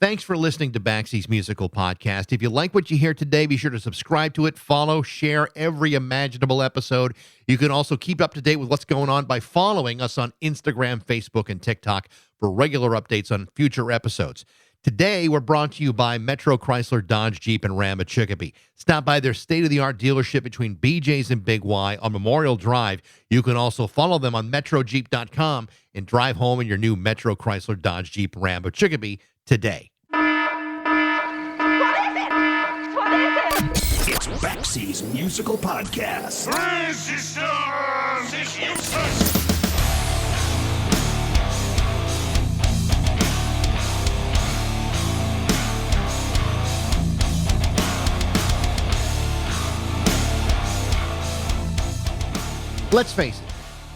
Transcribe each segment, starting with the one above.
Thanks for listening to Baxie's Musical Podcast. If you like what you hear today, be sure to subscribe to it, follow, share every imaginable episode. You can also keep up to date with what's going on by following us on Instagram, Facebook, and TikTok for regular updates on future episodes. Today, we're brought to you by Metro Chrysler, Dodge, Jeep, and Ram at Chicopee. Stop by their state-of-the-art dealership between BJ's and Big Y on Memorial Drive. You can also follow them on MetroJeep.com and drive home in your new Metro Chrysler, Dodge, Jeep, Ram at Chicopee today. It's Baxie's Musical Podcast. Resistance is useless. Let's face it,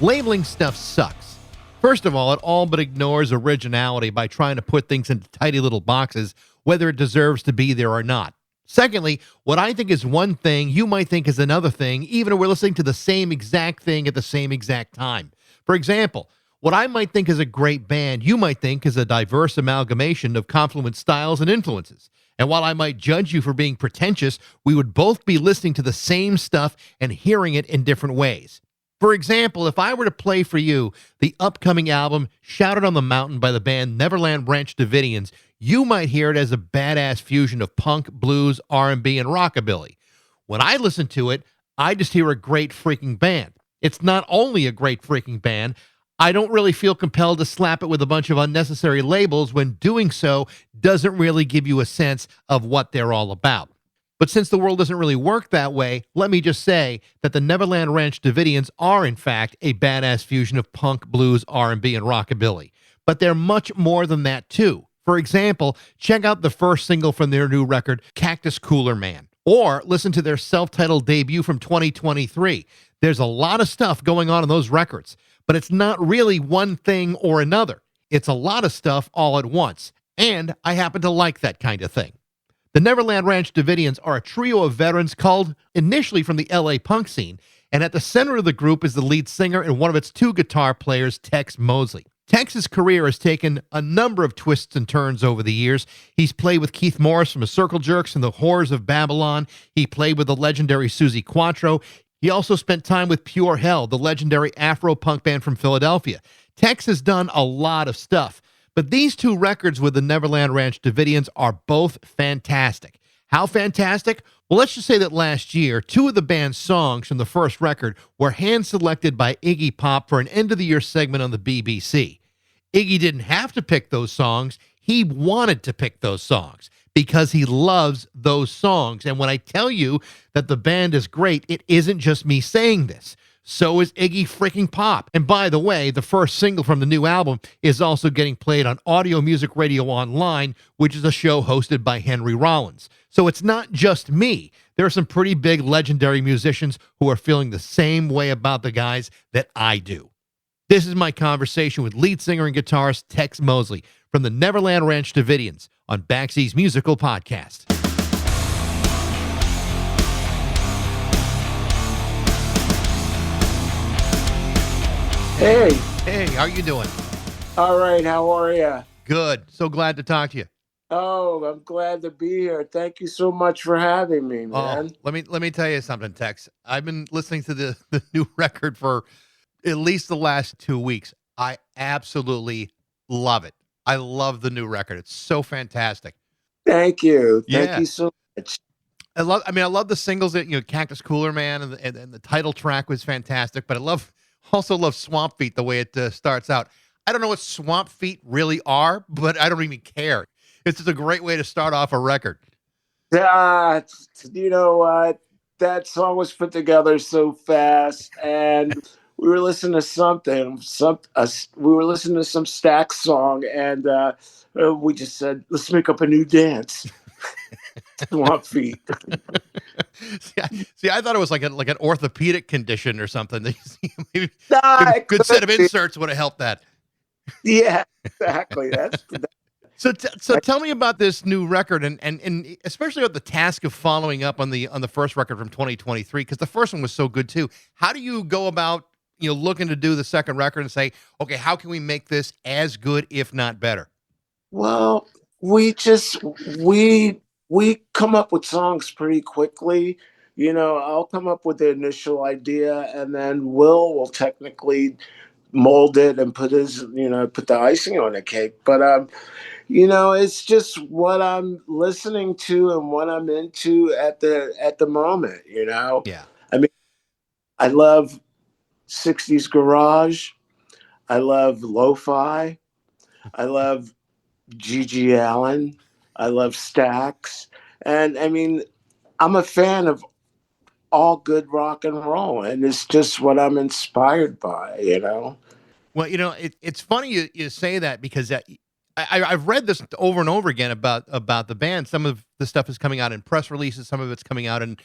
labeling stuff sucks. First of all, it all but ignores originality by trying to put things into tidy little boxes, whether it deserves to be there or not. Secondly, what I think is one thing, you might think is another thing, even if we're listening to the same exact thing at the same exact time. For example, what I might think is a great band, you might think is a diverse amalgamation of confluent styles and influences. And while I might judge you for being pretentious, we would both be listening to the same stuff and hearing it in different ways. For example, if I were to play for you the upcoming album Shouted on the Mountain by the band Neverland Ranch Davidians, you might hear it as a badass fusion of punk, blues, R&B, and rockabilly. When I listen to it, I just hear a great freaking band. It's not only a great freaking band, I don't really feel compelled to slap it with a bunch of unnecessary labels when doing so doesn't really give you a sense of what they're all about. But since the world doesn't really work that way, let me just say that the Neverland Ranch Davidians are, in fact, a badass fusion of punk, blues, R&B, and rockabilly. But they're much more than that, too. For example, check out the first single from their new record, Cactus Cooler Man, or listen to their self-titled debut from 2023. There's a lot of stuff going on in those records, but it's not really one thing or another. It's a lot of stuff all at once, and I happen to like that kind of thing. The Neverland Ranch Davidians are a trio of veterans called initially from the LA punk scene, and at the center of the group is the lead singer and one of its two guitar players, Tex Mosley. Tex's career has taken a number of twists and turns over the years. He's played with Keith Morris from the Circle Jerks and the Horrors of Babylon. He played with the legendary Suzi Quatro. He also spent time with Pure Hell, the legendary Afro-punk band from Philadelphia. Tex has done a lot of stuff. But these two records with the Neverland Ranch Davidians are both fantastic. How fantastic? Well, let's just say that last year, two of the band's songs from the first record were hand-selected by Iggy Pop for an end-of-the-year segment on the BBC. Iggy didn't have to pick those songs. He wanted to pick those songs because he loves those songs. And when I tell you that the band is great, it isn't just me saying this. So is Iggy freaking Pop. And by the way, the first single from the new album is also getting played on Audio Music Radio Online, which is a show hosted by Henry Rollins. So it's not just me. There are some pretty big legendary musicians who are feeling the same way about the guys that I do. This is my conversation with lead singer and guitarist Tex Mosley from the Neverland Ranch Davidians on Baxie's Musical Podcast. Hey. Hey, how you doing? All right, how are you? Good. So glad to talk to you. Oh, I'm glad to be here. Thank you so much for having me, man. Oh, let me tell you something, Tex. I've been listening to the new record for at least the last 2 weeks. I absolutely love it. I love the new record. It's so fantastic. Thank you. Yeah. Thank you so much. I love the singles that, Cactus Cooler Man and the title track was fantastic, but I also love Swamp Feet the way it starts out. I don't know what Swamp Feet really are, but I don't even care. It's just a great way to start off a record. You know what? That song was put together so fast, and we were listening to we were listening to some Stax song, and we just said, let's make up a new dance. Swamp Feet. See, I thought it was like an orthopedic condition or something. Maybe a good set of inserts would have helped that. Yeah, exactly. So tell me about this new record and especially about the task of following up on the first record from 2023, because the first one was so good too. How do you go about looking to do the second record and say, okay, how can we make this as good if not better? Well, we just we come up with songs pretty quickly. I'll come up with the initial idea, and then will technically mold it and put the icing on the cake. But it's just what I'm listening to and what I'm into at the moment. Yeah. I mean, I love 60s garage. I love lo-fi. I love Gigi Allen. I love Stax. And I mean, I'm a fan of all good rock and roll, and it's just what I'm inspired by. Well, it's funny you say that because I've read this over and over again about the band. Some of the stuff is coming out in press releases, some of it's coming out in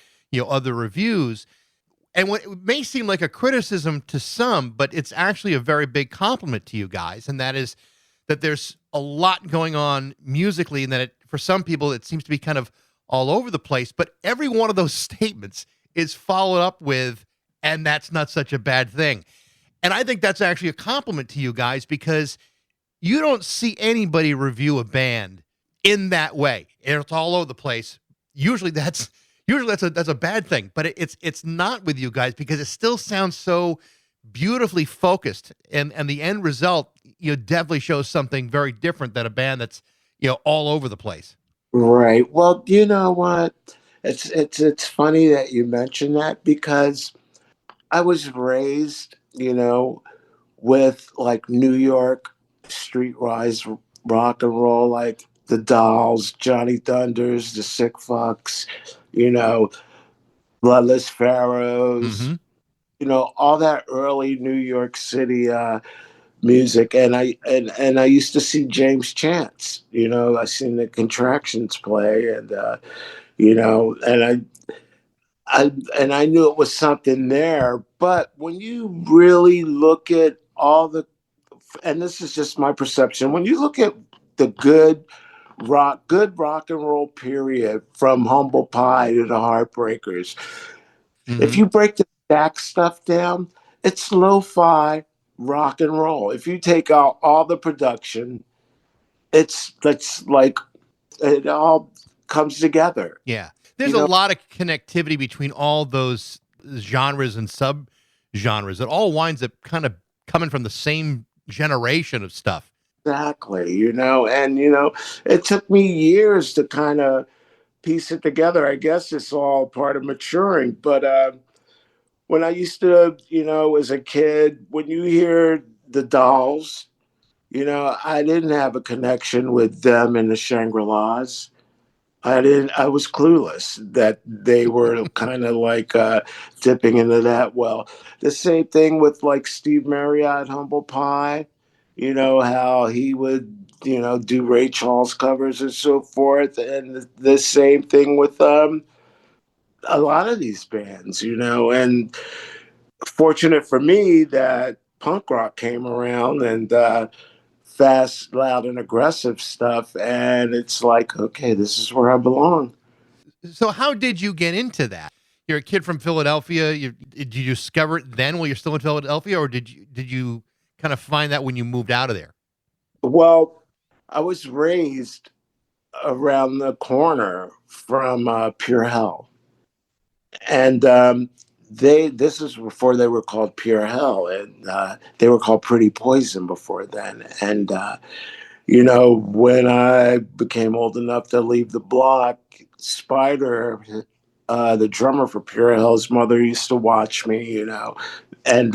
other reviews. And what it may seem like a criticism to some, but it's actually a very big compliment to you guys, and that is that there's a lot going on musically, and that for some people it seems to be kind of all over the place. But every one of those statements is followed up with, "And that's not such a bad thing." And I think that's actually a compliment to you guys because you don't see anybody review a band in that way. It's all over the place. Usually that's a bad thing, but it's not with you guys because it still sounds so beautifully focused, and the end result definitely shows something very different than a band that's all over the place. Right. Well, you know what? It's funny that you mention that because I was raised, with like New York streetwise rock and roll, like the Dolls, Johnny Thunders, the Sick Fucks, you know, Bloodless Pharaohs, Mm-hmm. all that early New York City music. And I used to see James Chance. I seen the Contractions play, and and I knew it was something there. But when you really look at all the, and this is just my perception, when you look at the good rock and roll period from Humble Pie to the Heartbreakers, if Mm-hmm. you break the stack stuff down, it's lo-fi rock and roll. If you take out all the production, that's like it all comes together. Yeah. There's You a know, lot of connectivity between all those genres and sub genres. It all winds up kind of coming from the same generation of stuff. exactly. And it took me years to kind of piece it together. I guess it's all part of maturing. But when I used to, as a kid, when you hear the Dolls, I didn't have a connection with them and the Shangri-Las. I was clueless that they were kind of like dipping into that well. The same thing with like Steve Marriott, Humble Pie, how he would, do Ray Charles covers and so forth. And the same thing with a lot of these bands, and fortunate for me that punk rock came around and fast, loud, and aggressive stuff. And it's like, okay, this is where I belong. So how did you get into that? You're a kid from Philadelphia. Did you discover it then while you're still in Philadelphia, or did you kind of find that when you moved out of there? Well, I was raised around the corner from Pure Hell. And this is before they were called Pure Hell, and they were called Pretty Poison before then. And when I became old enough to leave the block, Spider, the drummer for Pure Hell's mother, used to watch me, and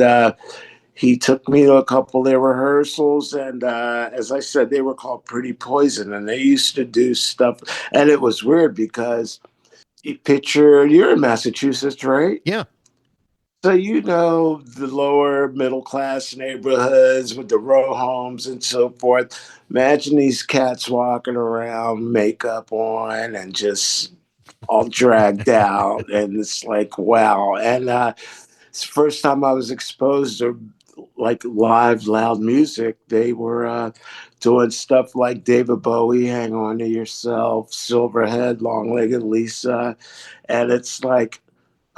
he took me to a couple of their rehearsals. And as I said, they were called Pretty Poison, and they used to do stuff. And it was weird because you picture, you're in Massachusetts, right? Yeah. So the lower middle class neighborhoods with the row homes and so forth. Imagine these cats walking around, makeup on, and just all dragged out, and it's like wow. And it's the first time I was exposed to like live, loud music. They were doing stuff like David Bowie, "Hang On to Yourself," Silverhead, "Long Legged Lisa," and it's like,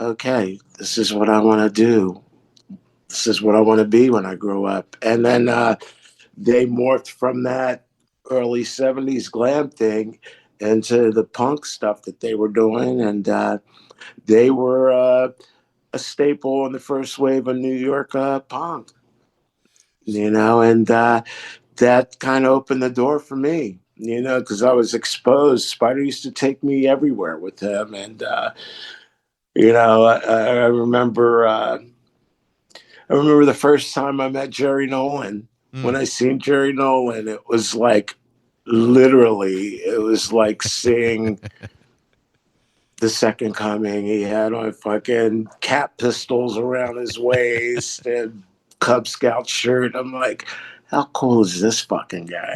okay, this is what I want to do. This is what I want to be when I grow up. And then they morphed from that early 70s glam thing into the punk stuff that they were doing. And they were a staple in the first wave of New York punk, and that kind of opened the door for me, because I was exposed. Spider used to take me everywhere with him. And, I remember. I remember the first time I met Jerry Nolan. When I seen Jerry Nolan, it was like seeing the Second Coming. He had on fucking cat pistols around his waist and Cub Scout shirt. I'm like, how cool is this fucking guy?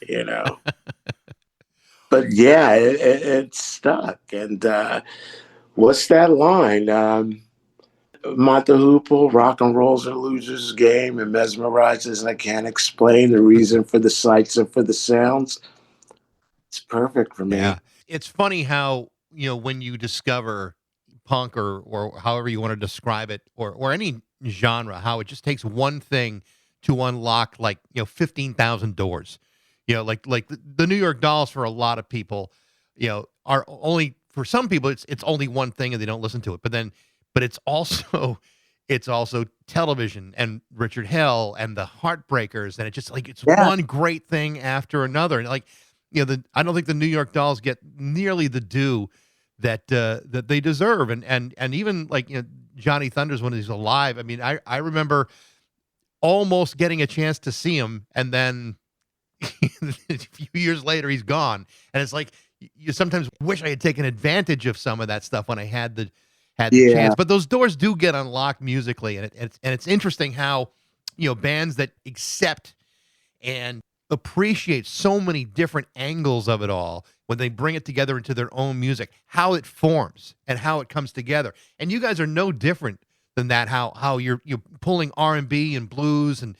you know? But yeah, it stuck. And what's that line? Monte Hoople, rock and roll's a loser's game and mesmerizes, and I can't explain the reason for the sights and for the sounds. It's perfect for me. Yeah. It's funny how, when you discover punk or however you want to describe it, or any genre, how it just takes one thing to unlock 15,000 doors. Like the New York Dolls for a lot of people, are only, for some people it's only one thing and they don't listen to it. But it's also television and Richard Hell and the Heartbreakers, and it's one great thing after another. And I don't think the New York Dolls get nearly the due that they deserve. And even Johnny Thunders when he's alive. I mean, I remember almost getting a chance to see him, and then a few years later he's gone. And it's like you sometimes wish I had taken advantage of some of that stuff when I had the chance. But those doors do get unlocked musically, and it's interesting how bands that accept and appreciate so many different angles of it all, when they bring it together into their own music, how it forms and how it comes together. And you guys are no different than that. How you're pulling R&B and blues and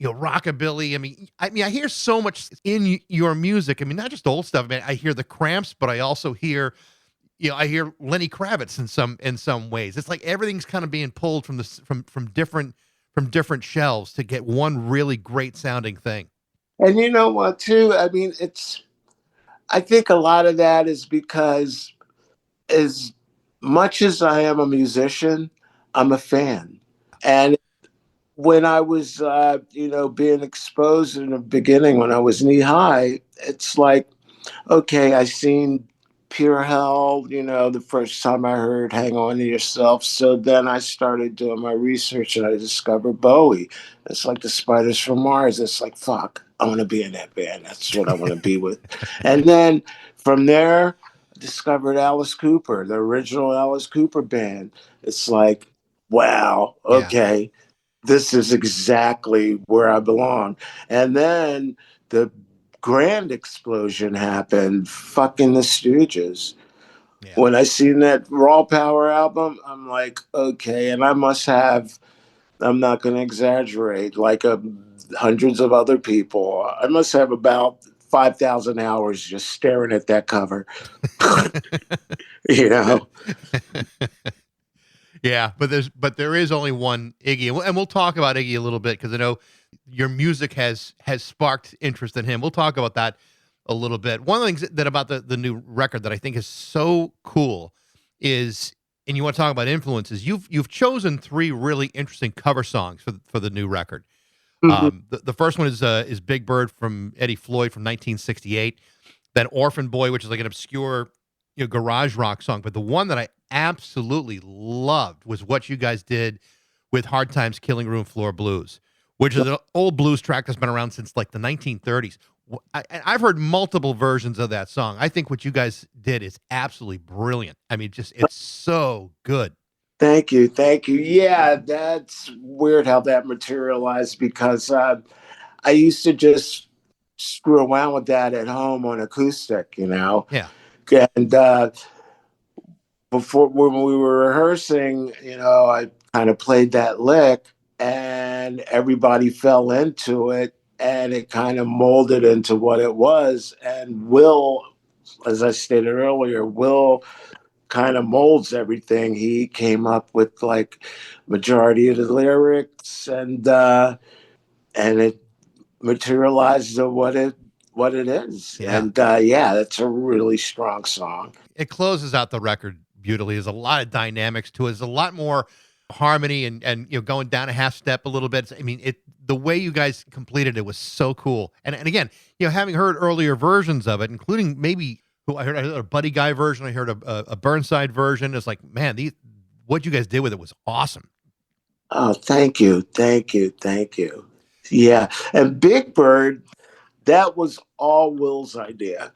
rockabilly. I mean, I hear so much in your music. I mean, not just old stuff. I mean, I hear the Cramps, but I also hear I hear Lenny Kravitz in some ways. It's like everything's kind of being pulled from different shelves to get one really great sounding thing. And you know what, too? I mean, I think a lot of that is because as much as I am a musician, I'm a fan. And when I was, being exposed in the beginning, when I was knee high, it's like, okay, I seen Pure Hell, the first time I heard Hang On to Yourself. So then I started doing my research and I discovered Bowie. It's like the Spiders from Mars. It's like, fuck, I want to be in that band. That's what I want to be with. And then from there, I discovered Alice Cooper, the original Alice Cooper band. It's like, wow, okay, this is exactly where I belong. And then the grand explosion happened, fucking the Stooges. Yeah. When I seen that Raw Power album, I'm like, okay, and I must have, I'm not going to exaggerate, like hundreds of other people, I must have about 5,000 hours just staring at that cover. Yeah, but there is only one Iggy, and we'll talk about Iggy a little bit because I know your music has sparked interest in him. We'll talk about that a little bit. One of the things that about the new record that I think is so cool is, and you want to talk about influences, you've chosen 3 really interesting cover songs for the new record. Mm-hmm. The first one is Big Bird from Eddie Floyd from 1968. Then Orphan Boy, which is like an obscure garage rock song. But the one that I absolutely loved was what you guys did with Hard Times Killing Room Floor Blues, which is an old blues track that's been around since like the 1930s. I've heard multiple versions of that song. I think what you guys did is absolutely brilliant. I mean, it's so good. Thank you. Yeah, that's weird how that materialized because I used to just screw around with that at home on acoustic, Yeah. And before, when we were rehearsing, I kind of played that lick and everybody fell into it and it kind of molded into what it was. And Will, as I stated earlier, Will kind of molds everything. He came up with like majority of the lyrics and it materialized to what it what it is. Yeah. And yeah, that's a really strong song. It closes out the record beautifully. There's a lot of dynamics to it. There's a lot more harmony and going down a half step a little bit. I mean, the way you guys completed it was so cool. And again, having heard earlier versions of it, including maybe I heard a Buddy Guy version, I heard a Burnside version. It's like, man, what you guys did with it was awesome. Oh, thank you. Yeah. And Big Bird, that was all Will's idea.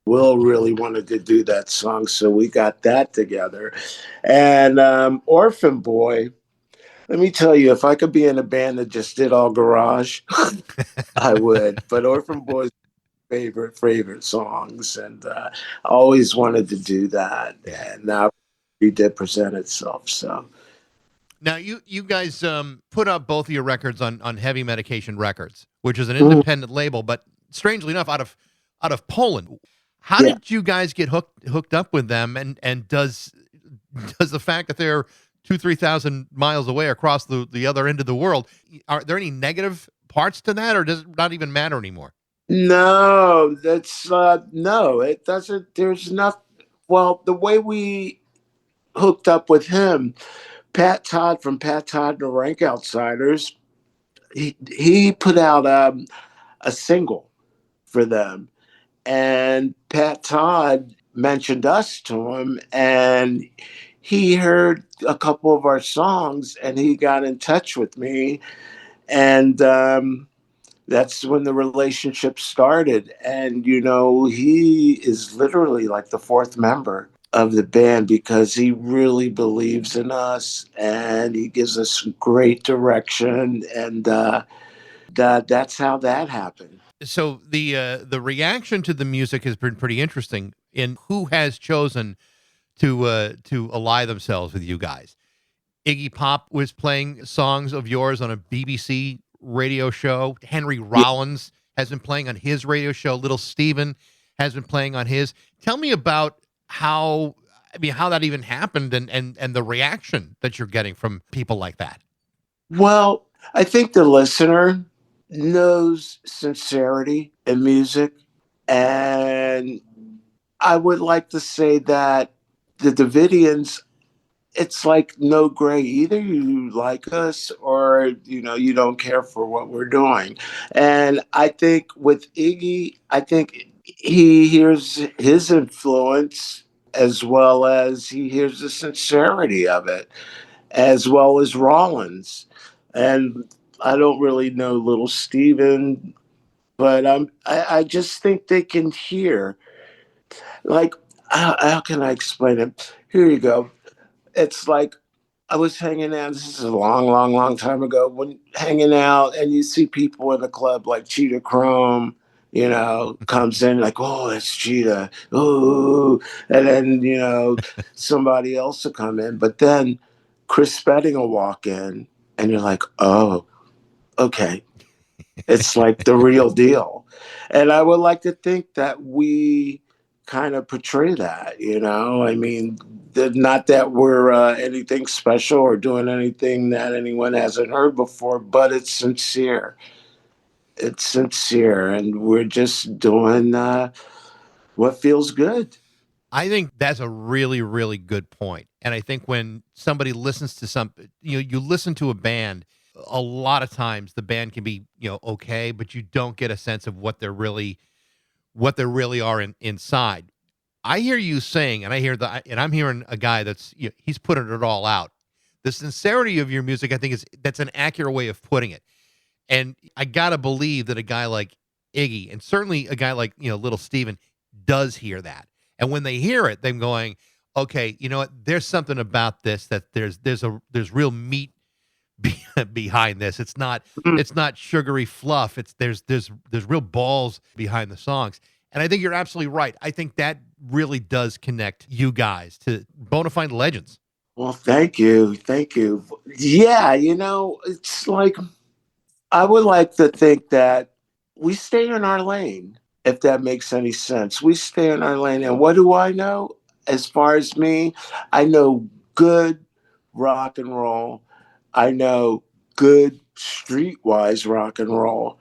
Will really wanted to do that song, so we got that together. And Orphan Boy, let me tell you, if I could be in a band that just did all garage, I would. But Orphan Boy's favorite songs, and I always wanted to do that. And now it did present itself. So now you guys put up both of your records on Heavy Medication Records, which is an independent label, but strangely enough, out of Poland. How did you guys get hooked up with them? And does the fact that they're 2,000-3,000 miles away across the other end of the world, are there any negative parts to that, or does it not even matter anymore? No, that's no, it doesn't. There's not. Well, the way we hooked up with him, Pat Todd from Pat Todd and the Rank Outsiders, he put out a single for them. And Pat Todd mentioned us to him, and he heard a couple of our songs, and he got in touch with me, and that's when the relationship started. And he is literally like the fourth member of the band because he really believes in us, and he gives us great direction, and that's how that happened. So the reaction to the music has been pretty interesting in who has chosen to ally themselves with you guys. Iggy Pop was playing songs of yours on a BBC radio show. Henry Rollins has been playing on his radio show. Little Steven has been playing on his. Tell me about how that even happened and the reaction that you're getting from people like that. Well, I think the listener knows sincerity in music. And I would like to say that the Davidians, it's like no gray. Either you like us or, you don't care for what we're doing. And I think with Iggy, I think he hears his influence as well as he hears the sincerity of it, as well as Rollins. And I don't really know Little Steven, but I just think they can hear. Like, how can I explain it? Here you go. It's like I was hanging out. This is a long, long, long time ago. When hanging out and you see people in the club like Cheetah Chrome, comes in like, oh, it's Cheetah. Oh, and then, somebody else will come in. But then Chris Spedding will walk in and you're like, oh, okay. It's like the real deal. And I would like to think that we kind of portray that, I mean, not that we're anything special or doing anything that anyone hasn't heard before, but it's sincere. It's sincere. And we're just doing what feels good. I think that's a really, really good point. And I think when somebody listens to you listen to a band, a lot of times the band can be, okay, but you don't get a sense of what they really are inside. I hear you saying, and I'm hearing a guy that's, he's putting it all out. The sincerity of your music, I think that's an accurate way of putting it. And I got to believe that a guy like Iggy, and certainly a guy like, Little Steven, does hear that. And when they hear it, they're going, okay, you know what? There's something about this that there's real meat behind this. It's not sugary fluff. There's real balls behind the songs. And I think you're absolutely right. I think that really does connect you guys to bona fide legends. Well, thank you. Yeah, it's like I would like to think that we stay in our lane, if that makes any sense. We stay in our lane. And what do I know? As far as me, I know good rock and roll. I know good streetwise rock and roll.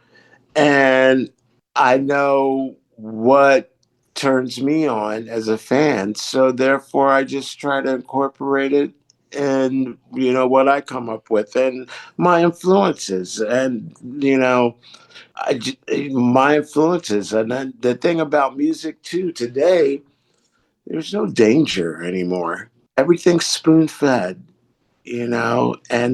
And I know what turns me on as a fan. So therefore, I just try to incorporate it in, what I come up with and my influences. And, my influences. And then the thing about music, too, today, there's no danger anymore. Everything's spoon fed. And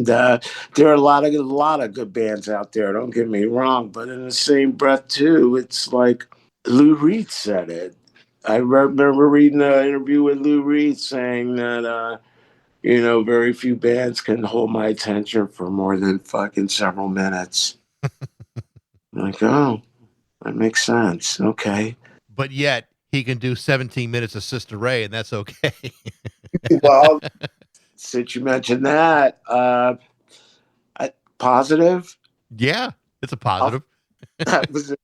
there are a lot of good bands out there. Don't get me wrong, but in the same breath too, it's like Lou Reed said it. I remember reading an interview with Lou Reed saying that very few bands can hold my attention for more than fucking several minutes. I'm like, oh, that makes sense. Okay. But yet he can do 17 minutes of Sister Ray, and that's okay. Well, since you mentioned that, positive. Yeah, it's a positive. That was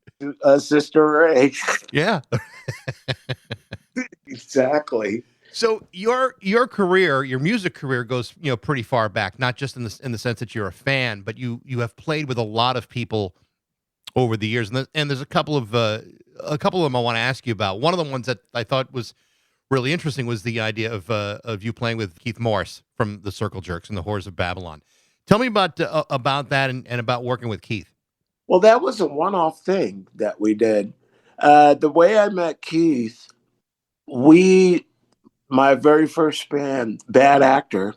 Sister Ray. Yeah. Exactly. So your career, your music career goes, pretty far back, not just in the sense that you're a fan, but you have played with a lot of people over the years. And there's a couple of them I want to ask you about. One of the ones that I thought was really interesting was the idea of you playing with Keith Morris from the Circle Jerks and the Whores of Babylon. Tell me about that and about working with Keith. Well, that was a one-off thing that we did. The way I met Keith, my very first band, Bad Actor,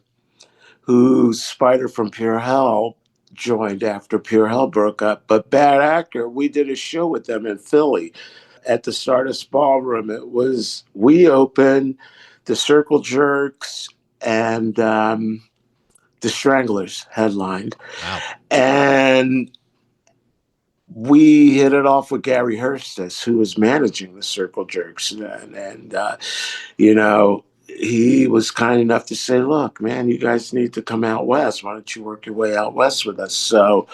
who Spider from Pure Hell joined after Pure Hell broke up. But Bad Actor, we did a show with them in Philly at the Stardust Ballroom. We opened the Circle Jerks and the Stranglers headlined. Wow. And we hit it off with Gary Hurstis, who was managing the Circle Jerks then. And he was kind enough to say, look, man, you guys need to come out west. Why don't you work your way out west with us? So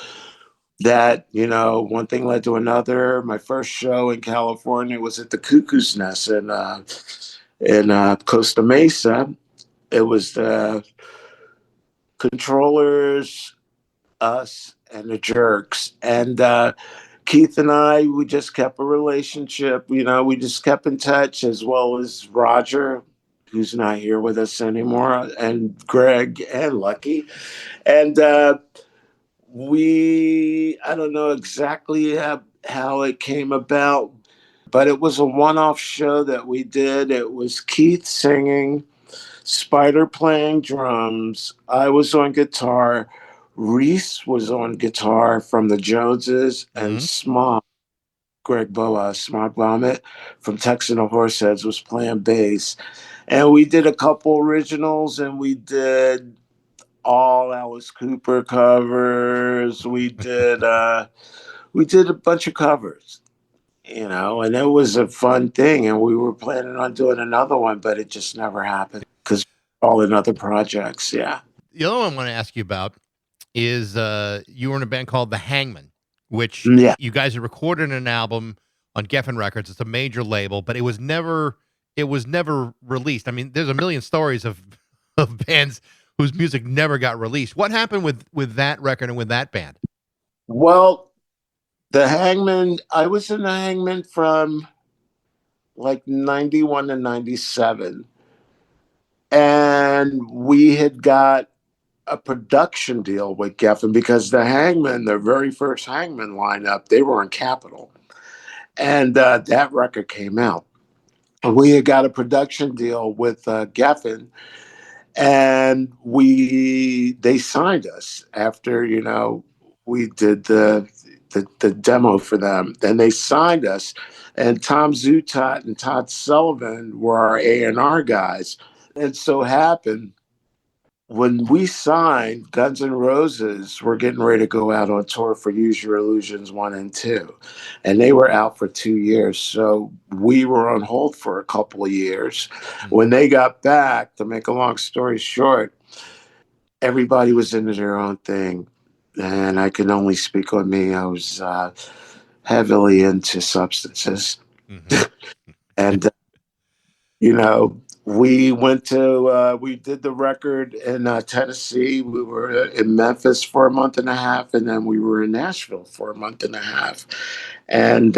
that, one thing led to another. My first show in California was at the Cuckoo's Nest in Costa Mesa. It was the Controllers, us, and the Jerks. And Keith and I, we just kept a relationship. We just kept in touch, as well as Roger, who's not here with us anymore, and Greg and Lucky. And I don't know exactly how it came about, but it was a one-off show that we did. It was Keith singing, Spider playing drums, I was on guitar, Reese was on guitar from the Joneses, and Smog, Greg Boa, Smog Vomit from Tex and the Horseheads was playing bass. And we did a couple originals, and we did all Alice Cooper covers. We did a bunch of covers, and it was a fun thing. And we were planning on doing another one, but it just never happened because all in other projects. Yeah. The other one I want to ask you about is you were in a band called The Hangman, which you guys had recorded an album on Geffen Records. It's a major label, but it was never released. I mean, there's a million stories of bands whose music never got released. What happened with that record and with that band? Well, The Hangman, I was in The Hangman from like 91 to 97. And we had got a production deal with Geffen because the Hangman, their very first Hangman lineup, they were on Capitol. And that record came out. And we had got a production deal with Geffen, and they signed us after, we did the demo for them. Then they signed us, and Tom Zutat and Todd Sullivan were our A&R guys. And so happened when we signed, Guns N' Roses were getting ready to go out on tour for Use Your Illusions 1 and 2. And they were out for 2 years. So we were on hold for a couple of years. When they got back, to make a long story short, everybody was into their own thing. And I can only speak on me. I was heavily into substances. And, we went to we did the record in Tennessee. We were in Memphis for a month and a half, and then we were in Nashville for a month and a half. And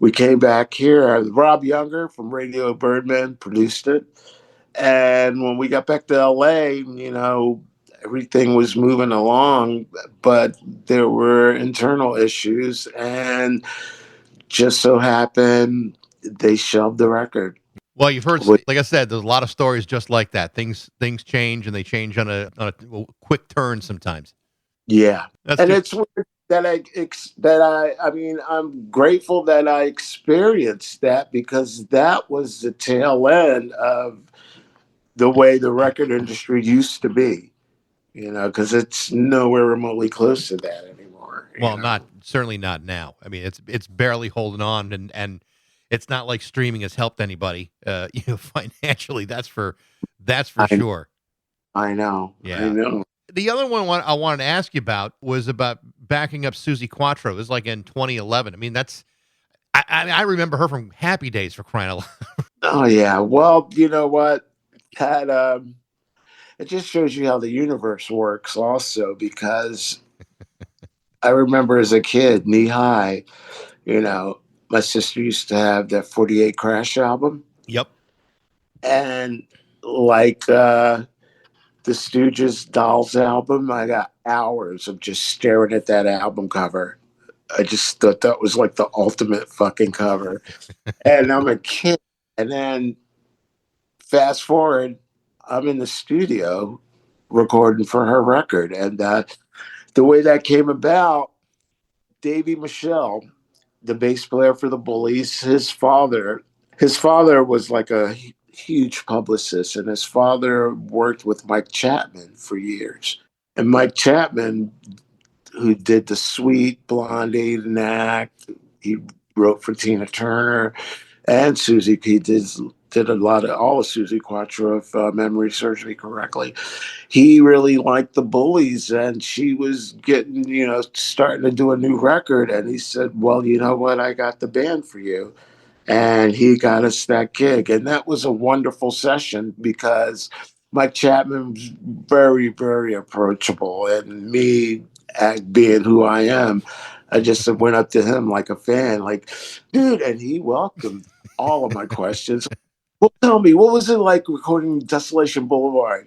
we came back here. Rob Younger from Radio Birdman produced it. And when we got back to LA, everything was moving along, but there were internal issues, and just so happened they shelved the record. Well, you've heard, like I said, there's a lot of stories just like that. Things change, and they change on a quick turn sometimes. Yeah, That's and good. it's weird I mean, I'm grateful that I experienced that, because that was the tail end of the way the record industry used to be. Because it's nowhere remotely close to that anymore. Well, not certainly not now. I mean, it's barely holding on, and it's not like streaming has helped anybody, financially. That's for sure. I know. Yeah. I know. The other one I wanted to ask you about was about backing up Susie Quattro. It was like in 2011. I mean, I remember her from Happy Days, for crying out loud. Oh yeah. Well, you know what? That it just shows you how the universe works also, because I remember as a kid, knee high, my sister used to have that 48 Crash album. Yep. And like the Stooges Dolls album, I got hours of just staring at that album cover. I just thought that was like the ultimate fucking cover. And I'm a kid. And then fast forward, I'm in the studio recording for her record. And the way that came about, Davey Michelle, the bass player for the Bullies, his father was like a huge publicist, and his father worked with Mike Chapman for years. And Mike Chapman, who did the Sweet, Blondie, Knack, he wrote for Tina Turner and Susie. He did a lot of all of Susie Quattro, if memory serves me correctly. He really liked the Bullies, and she was getting, starting to do a new record. And he said, well, you know what? I got the band for you. And he got us that gig. And that was a wonderful session, because Mike Chapman was very, very approachable. And me, being who I am, I just went up to him like a fan, like, dude, and he welcomed all of my questions. Well, tell me, what was it like recording Desolation Boulevard?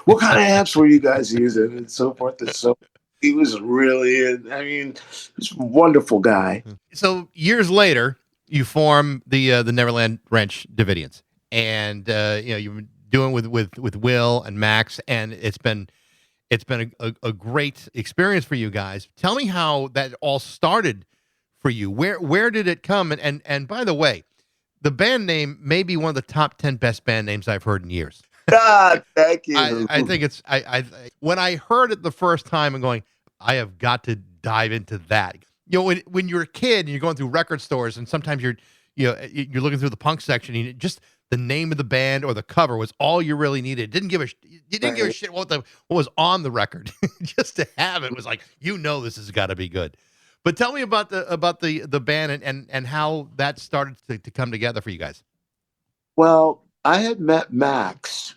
What kind of amps were you guys using, and so forth and so. He was really, I mean, he's a wonderful guy. So years later, you form the Neverland Ranch Davidians, and you've been doing with Will and Max, and it's been a great experience for you guys. Tell me how that all started for you. Where did it come? And by the way, the band name may be one of the top 10 best band names I've heard in years. Thank you. I think it's when I heard it the first time and going, I have got to dive into that. When you're a kid and you're going through record stores, and sometimes you're looking through the punk section, and just the name of the band or the cover was all you really needed. You didn't give a shit what was on the record. Just to have it was like, this has got to be good. But tell me about the band and how that started to come together for you guys. Well, I had met Max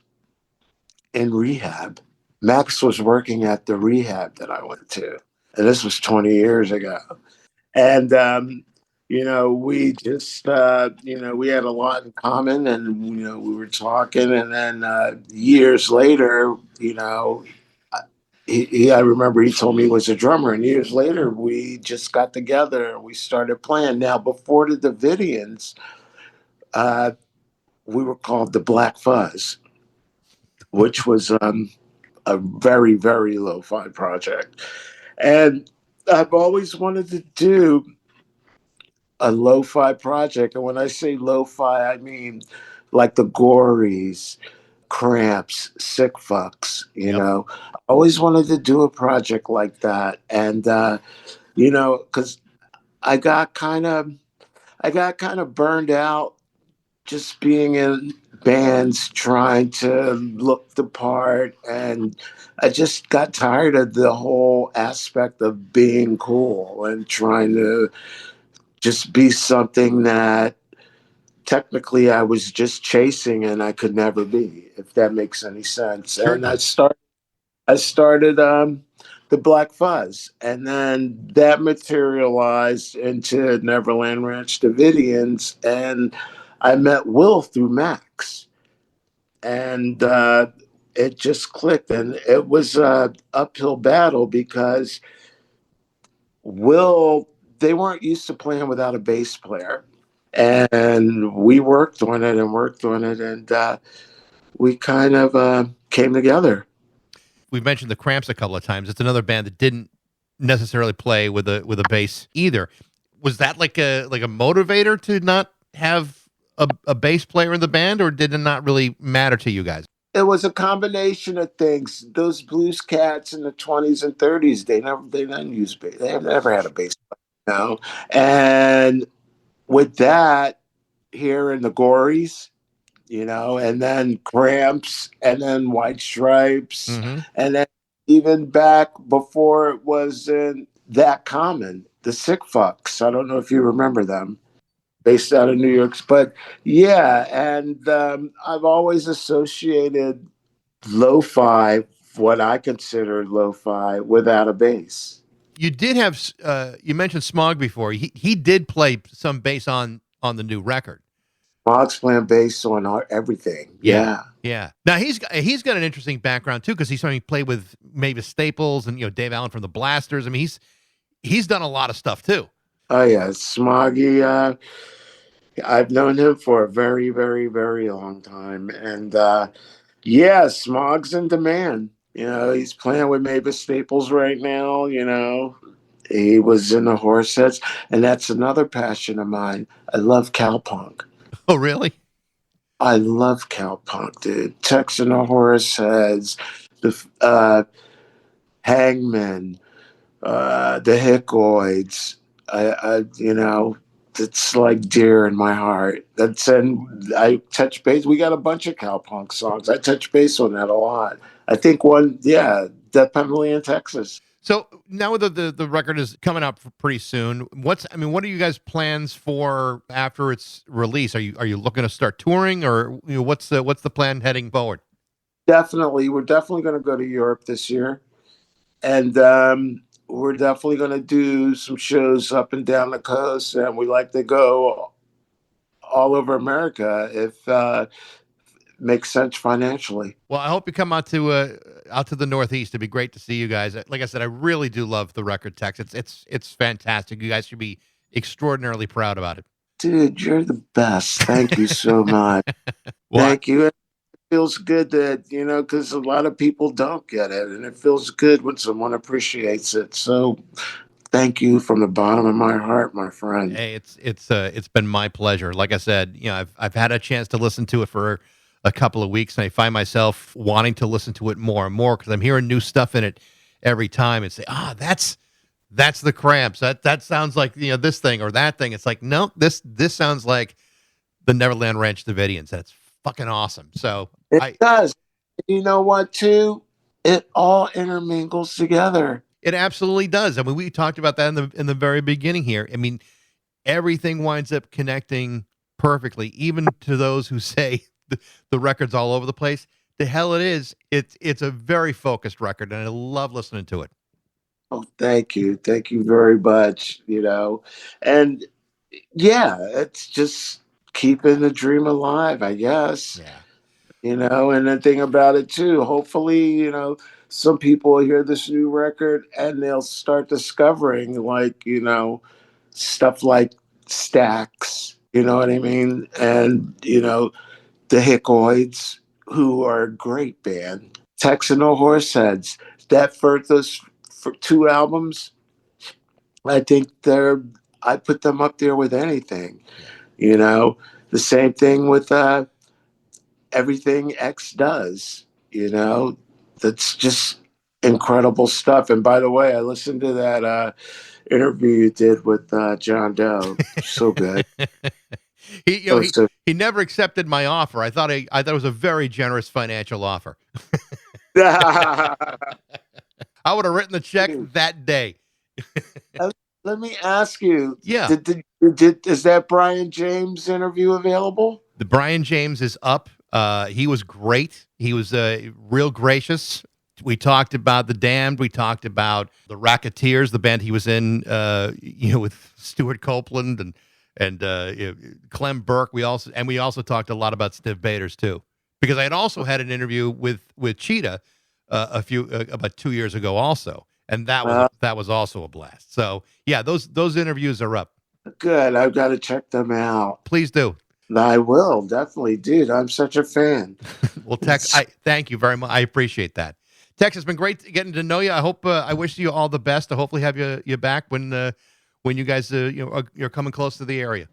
in rehab. Max was working at the rehab that I went to, and this was 20 years ago. And we just we had a lot in common, and we were talking, and then years later, I remember he told me he was a drummer, and years later we just got together and we started playing. Now, before the Davidians, we were called the Black Fuzz, which was a very, very lo-fi project. And I've always wanted to do a lo-fi project. And when I say lo-fi, I mean like the Gories, Cramps, Sick Fucks, I always wanted to do a project like that. And, because I got kind of burned out just being in bands trying to look the part, and I just got tired of the whole aspect of being cool and trying to just be something that technically I was just chasing and I could never be, if that makes any sense. Sure And does. I started the Black Fuzz, and then that materialized into Neverland Ranch Davidians, and I met Will through Max, and it just clicked, and it was a uphill battle because Will, they weren't used to playing without a bass player, and we worked on it and worked on it, and we kind of came together. We've mentioned the Cramps a couple of times. It's another band that didn't necessarily play with a bass either. Was that like a motivator to not have a bass player in the band, or did it not really matter to you guys? It was a combination of things. Those blues cats in the 20s and 30s, they didn't use bass. They have never had a bass player, you know. And with that, here in the Gories, you know, and then Cramps, and then White Stripes, Mm-hmm. and then even back before it wasn't that common, the Sick Fucks. I don't know if you remember them, based out of New York. But yeah, and I've always associated lo-fi, what I consider lo-fi, without a bass. You did have you mentioned Smog before. He did play some bass on the new record. Mog's playing bass on everything. Yeah. Yeah. Now he's got an interesting background too, because he played with Mavis Staples and Dave Allen from the Blasters. I mean, he's done a lot of stuff too. Oh yeah, Smoggy. I've known him for a very, very, very long time, and yeah, Smog's in demand. You know, he's playing with Mavis Staples right now. You know, he was in the Horseheads, and that's another passion of mine. I love cowpunk. Oh, really? I love cowpunk, dude. Tex and the Horseheads, the Hangman, the Hickoids. You know, it's like dear in my heart. And I touch base. We got a bunch of cowpunk songs. I touch base on that a lot. I think one, yeah, Death Penalty in Texas. So now the record is coming up pretty soon. What are you guys' plans for after its release? Are you looking to start touring, or what's the plan heading forward? Definitely, we're definitely going to go to Europe this year, and we're definitely going to do some shows up and down the coast, and we like to go all over America if makes sense financially. Well, I hope you come out to the Northeast. It'd be great to see you guys. Like I said, I really do love the record, Tex. It's fantastic. You guys should be extraordinarily proud about it. Dude, you're the best. Thank you so much. Thank you. It feels good that, because a lot of people don't get it, and it feels good when someone appreciates it. So thank you from the bottom of my heart, my friend. Hey, it's been my pleasure. Like I said, I've had a chance to listen to it for a couple of weeks, and I find myself wanting to listen to it more and more because I'm hearing new stuff in it every time and say, that's the Cramps. That sounds like this thing or that thing. It's like, no, this sounds like the Neverland Ranch Davidians. That's fucking awesome. So it does. You know what, too? It all intermingles together. It absolutely does. I mean, we talked about that in the very beginning here. I mean, everything winds up connecting perfectly, even to those who say the record's all over the place. The hell it is. It's a very focused record, and I love listening to it. Oh, thank you. Thank you very much. And yeah, it's just keeping the dream alive, I guess. Yeah. And the thing about it too, hopefully, some people will hear this new record and they'll start discovering stuff like Stax, you know what I mean? And, the Hickoids, who are a great band. Tex and the Horseheads. Those two albums, I think I put them up there with anything. The same thing with everything X does. That's just incredible stuff. And by the way, I listened to that interview you did with John Doe. So good. He never accepted my offer. I thought it was a very generous financial offer. I would have written the check that day. Let me ask you. Yeah. Is that Brian James interview available? The Brian James is up. He was great. He was real gracious. We talked about The Damned. We talked about the Rocketeers, the band he was in, with Stuart Copeland and Clem Burke. We also talked a lot about Stiv Bators too, because I had also had an interview with Cheetah about 2 years ago also, and that was also a blast. So yeah, those interviews are up. Good. I've got to check them out. Please do. I will definitely, dude. I'm such a fan. Well, Tex, I thank you very much. I appreciate that. Tex, it's been great getting to know you. I hope I wish you all the best. I hopefully have you back when you guys you're coming close to the area.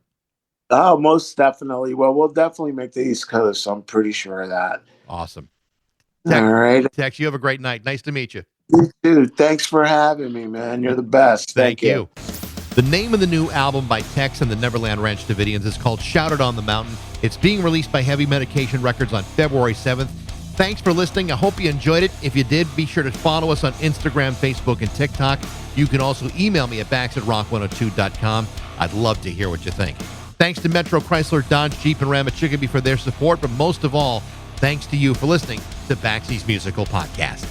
Oh, most definitely. Well, we'll definitely make the East Coast. I'm pretty sure of that. Awesome. Tex, all right, Tex, you have a great night. Nice to meet you. You too. Thanks for having me, man. You're the best. Thank you. The name of the new album by Tex and the Neverland Ranch Davidians is called Shout It on the Mountain. It's being released by Heavy Medication Records on February 7th. Thanks for listening. I hope you enjoyed it. If you did, be sure to follow us on Instagram, Facebook, and TikTok. You can also email me at bax@rock102.com. I'd love to hear what you think. Thanks to Metro Chrysler, Dodge, Jeep, and Ram at Chicopee for their support, but most of all, thanks to you for listening to Baxie's Musical Podcast.